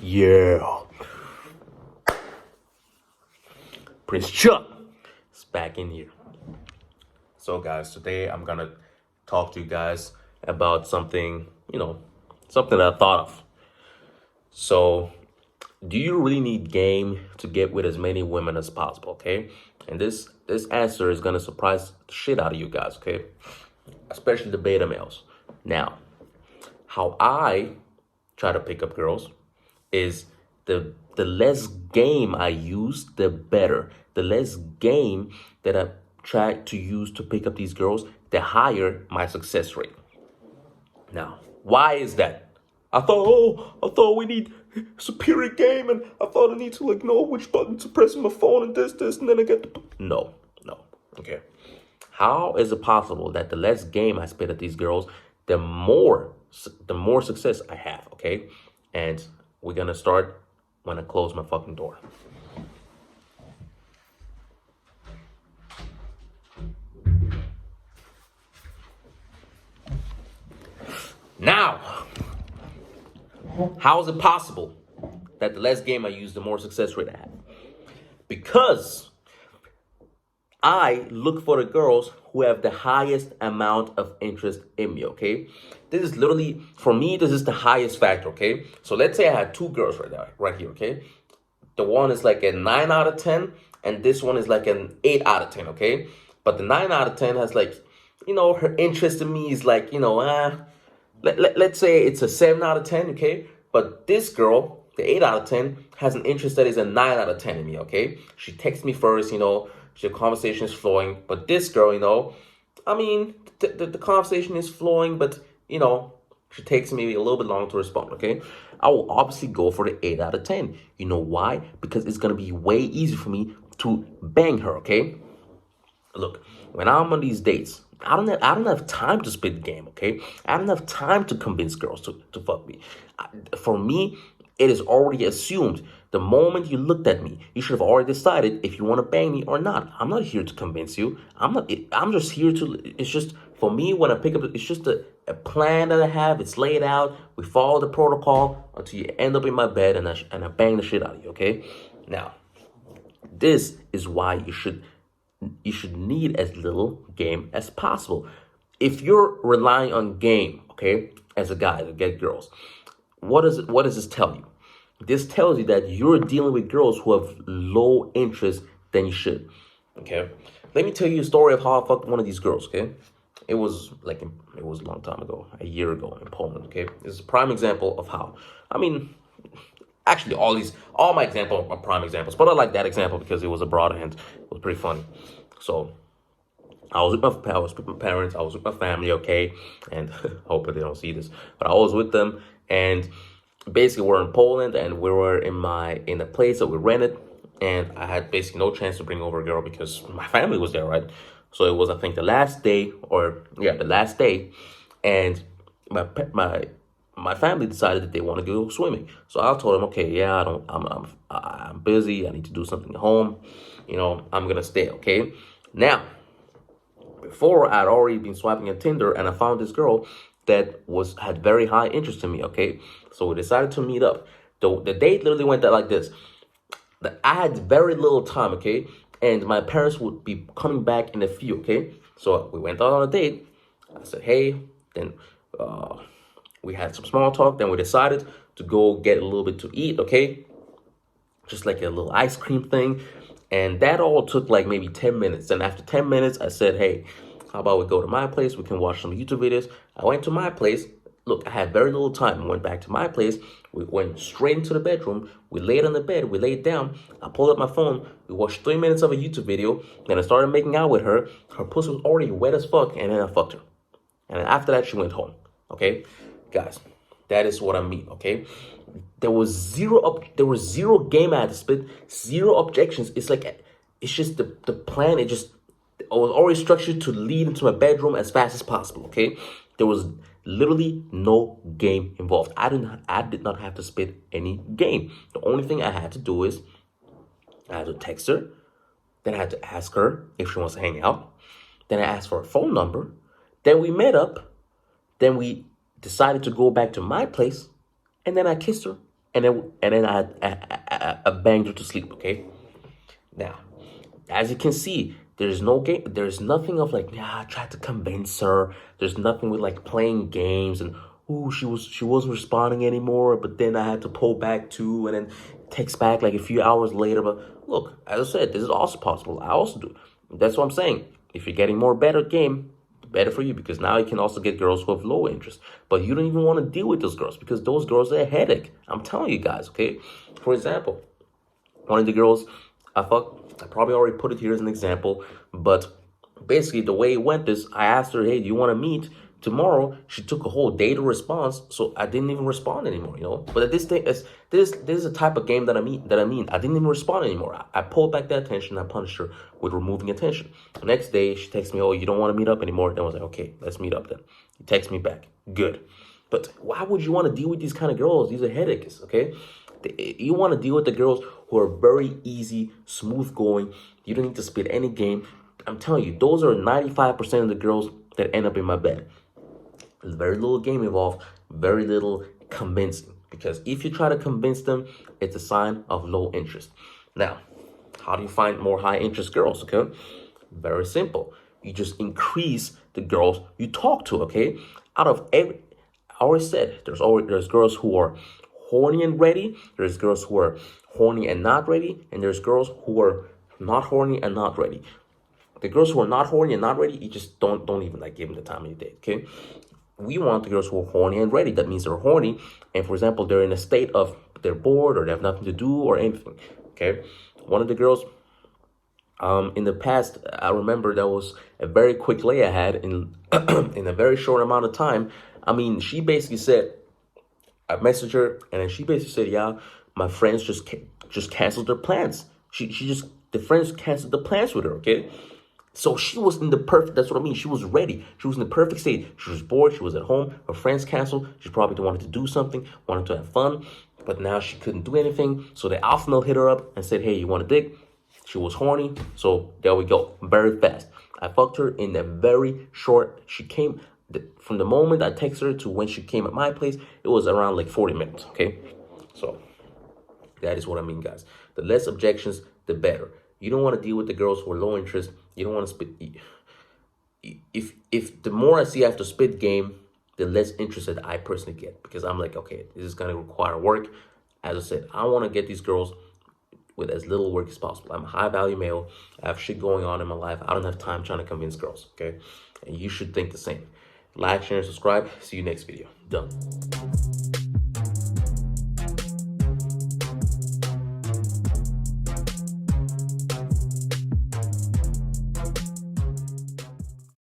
Yeah, Prince Chuck is back in here. So, guys, today I'm gonna talk to you guys about something, something that I thought of. So, do you really need game to get with as many women as possible? Okay, and this answer is gonna surprise the shit out of you guys. Okay, especially the beta males. Now, how I try to pick up girls is the less game I use, the better. The less game that I try to use to pick up these girls, the higher my success rate. Now, why is that? I thought we need superior game, and I thought I need to know which button to press on my phone and this, and then I get the no, no. Okay. How is it possible that the less game I spit at these girls, the more success I have? Okay, and we're gonna start when I close my fucking door. Now, how is it possible that the less game I use, the more success rate I have? Because I look for the girls who have the highest amount of interest in me, okay? This is literally, for me, this is the highest factor, okay? So let's say I had two girls right here, okay? The one is like a 9 out of 10, and this one is like an 8 out of 10, okay? But the 9 out of 10 has her interest in me is let's say it's a 7 out of 10, okay? But this girl, the 8 out of 10, has an interest that is a 9 out of 10 in me, okay? She texts me first, the conversation is flowing. But this girl, the conversation is flowing, but, she takes maybe a little bit longer to respond, okay? I will obviously go for the 8 out of 10. You know why? Because it's going to be way easier for me to bang her, okay? Look, when I'm on these dates, I don't have time to spit the game, okay? I don't have time to convince girls to fuck me. For me, it is already assumed. The moment you looked at me, you should have already decided if you want to bang me or not. I'm not here to convince you. I'm just here to. It's just for me when I pick up. It's just a plan that I have. It's laid out. We follow the protocol until you end up in my bed and I bang the shit out of you. Okay. Now, this is why you should need as little game as possible. If you're relying on game, okay, as a guy to get girls, what does this tell you? This tells you that you're dealing with girls who have low interest than you should. Okay. Let me tell you a story of how I fucked one of these girls, okay? It was a long time ago, a year ago in Poland, okay? This is a prime example of how. Actually, all my examples are prime examples, but I like that example because it was a broad hint. It was pretty funny. So I was with my parents, I was with my family, okay, and hopefully they don't see this, but I was with them, and basically we're in Poland, and we were in a place that we rented, and I had basically no chance to bring over a girl because my family was there, right? So it was, I think, the last day, and my family decided that they want to go swimming. So I told them, okay, yeah, I don't, I'm busy. I need to do something at home. I'm gonna stay. Okay. Now, before I'd already been swiping on Tinder, and I found this girl that had very high interest in me. Okay. So we decided to meet up. The date literally went out like this. I had very little time. Okay. And my parents would be coming back in a few. Okay. So we went out on a date. I said, hey, then, we had some small talk. Then we decided to go get a little bit to eat, okay? Just like a little ice cream thing. And that all took like maybe 10 minutes. And after 10 minutes, I said, hey, how about we go to my place? We can watch some YouTube videos. I went to my place. Look, I had very little time. I went back to my place. We went straight into the bedroom. We laid on the bed. We laid down. I pulled up my phone. We watched 3 minutes of a YouTube video. Then I started making out with her. Her pussy was already wet as fuck. And then I fucked her. And then after that, she went home. Okay? Guys, that is what I mean, okay? There was zero game I had to spit, zero objections. It's just the plan. I was already structured to lead into my bedroom as fast as possible, okay? There was literally no game involved. I did not have to spit any game. The only thing I had to do is I had to text her, then I had to ask her if she wants to hang out. Then I asked for her phone number. Then we met up. Then we decided to go back to my place, and then I kissed her, and then I banged her to sleep. Okay. Now, as you can see, there's no game. There's nothing of like, yeah, I tried to convince her. There's nothing with like playing games and ooh, she wasn't responding anymore. But then I had to pull back too, and then text back like a few hours later. But look, as I said, this is also possible. I also do. That's what I'm saying. If you're getting more better game, better for you because now you can also get girls who have low interest. But you don't even want to deal with those girls because those girls are a headache. I'm telling you guys. Okay, for example. One of the girls I probably already put it here as an example, but basically the way it went is I asked her, hey, do you want to meet tomorrow? She took a whole day to respond, so I didn't even respond anymore, you know. But at this thing is this is a type of game that I mean. I didn't even respond anymore. I pulled back the attention, I punished her with removing attention. The next day she texts me, oh, you don't want to meet up anymore. Then I was like, okay, let's meet up then. He texts me back. Good. But why would you want to deal with these kind of girls? These are headaches, okay? You want to deal with the girls who are very easy, smooth going. You don't need to spit any game. I'm telling you, those are 95% of the girls that end up in my bed. There's very little game involved, very little convincing. Because if you try to convince them, it's a sign of low interest. Now, how do you find more high interest girls? Okay, very simple. You just increase the girls you talk to. Okay, out of every, I always said there's girls who are horny and ready. There's girls who are horny and not ready, and there's girls who are not horny and not ready. The girls who are not horny and not ready, you just don't even like give them the time of your day. Okay, we want the girls who are horny and ready. That means they're horny, and for example, they're in a state of they're bored or they have nothing to do or anything. Okay, one of the girls in the past, I remember that was a very quick lay I had in in a very short amount of time. I mean, she basically said, I messaged her, and then she basically said, "Yeah, my friends just canceled their plans. She just the friends canceled the plans with her. Okay, so she was in the perfect. That's what I mean. She was ready. She was in the perfect state. She was bored. She was at home. Her friends canceled. She probably wanted to do something, wanted to have fun, but now she couldn't do anything. So the alpha male hit her up and said, "Hey, you want a dick?" She was horny, so there we go. Very fast. I fucked her in a very short. She came from the moment I texted her to when she came at my place. It was around like 40 minutes. Okay, so that is what I mean, guys. The less objections, the better. You don't want to deal with the girls who are low interest. You don't want to spit. If the more I see I have to spit game, the less interested I personally get because I'm like, okay, this is gonna require work. As I said, I want to get these girls with as little work as possible. I'm a high value male. I have shit going on in my life. I don't have time trying to convince girls, okay? And you should think the same. Like, share, and subscribe. See you next video. Done.